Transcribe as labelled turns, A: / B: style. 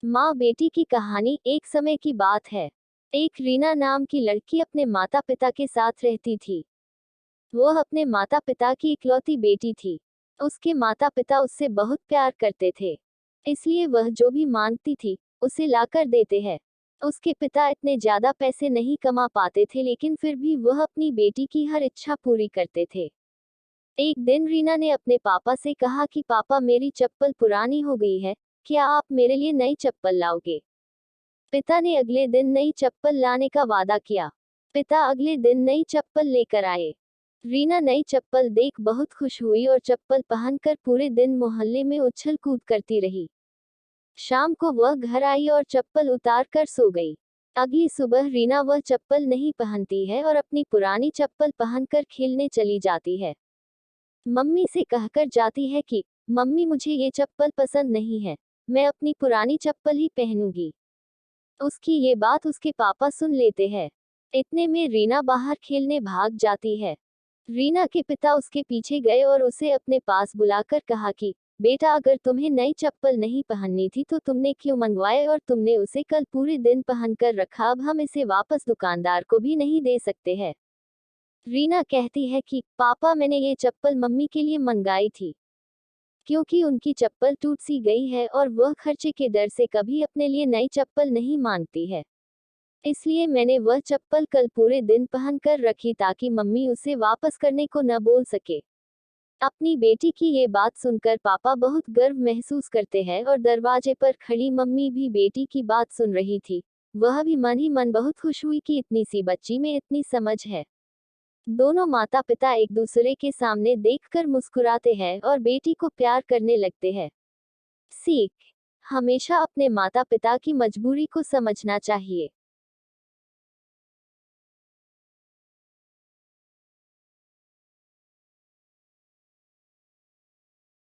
A: माँ बेटी की कहानी। एक समय की बात है। एक रीना नाम की लड़की अपने माता पिता के साथ रहती थी। वह अपने माता पिता की इकलौती बेटी थी। उसके माता पिता उससे बहुत प्यार करते थे, इसलिए वह जो भी मांगती थी उसे लाकर देते हैं। उसके पिता इतने ज्यादा पैसे नहीं कमा पाते थे, लेकिन फिर भी वह अपनी बेटी की हर इच्छा पूरी करते थे। एक दिन रीना ने अपने पापा से कहा कि पापा, मेरी चप्पल पुरानी हो गई है, क्या आप मेरे लिए नई चप्पल लाओगे? पिता ने अगले दिन नई चप्पल लाने का वादा किया। पिता अगले दिन नई चप्पल लेकर आए। रीना नई चप्पल देख बहुत खुश हुई और चप्पल पहनकर पूरे दिन मोहल्ले में उछल कूद करती रही। शाम को वह घर आई और चप्पल उतार कर सो गई। अगली सुबह रीना वह चप्पल नहीं पहनती है और अपनी पुरानी चप्पल पहनकर खेलने चली जाती है। मम्मी से कहकर जाती है कि मम्मी, मुझे ये चप्पल पसंद नहीं है, मैं अपनी पुरानी चप्पल ही पहनूंगी। उसकी ये बात उसके पापा सुन लेते हैं। इतने में रीना बाहर खेलने भाग जाती है। रीना के पिता उसके पीछे गए और उसे अपने पास बुलाकर कहा कि बेटा, अगर तुम्हें नई चप्पल नहीं पहननी थी तो तुमने क्यों मंगवाए, और तुमने उसे कल पूरे दिन पहनकर रखा, अब हम इसे वापस दुकानदार को भी नहीं दे सकते हैं। रीना कहती है कि पापा, मैंने ये चप्पल मम्मी के लिए मंगाई थी, क्योंकि उनकी चप्पल टूट सी गई है और वह खर्चे के डर से कभी अपने लिए नई चप्पल नहीं मांगती है। इसलिए मैंने वह चप्पल कल पूरे दिन पहन कर रखी ताकि मम्मी उसे वापस करने को न बोल सके। अपनी बेटी की ये बात सुनकर पापा बहुत गर्व महसूस करते हैं और दरवाजे पर खड़ी मम्मी भी बेटी की बात सुन रही थी। वह भी मन ही मन बहुत खुश हुई कि इतनी सी बच्ची में इतनी समझ है। दोनों माता पिता एक दूसरे के सामने देखकर मुस्कुराते हैं और बेटी को प्यार करने लगते हैं। सीख: हमेशा अपने माता पिता की मजबूरी को समझना चाहिए।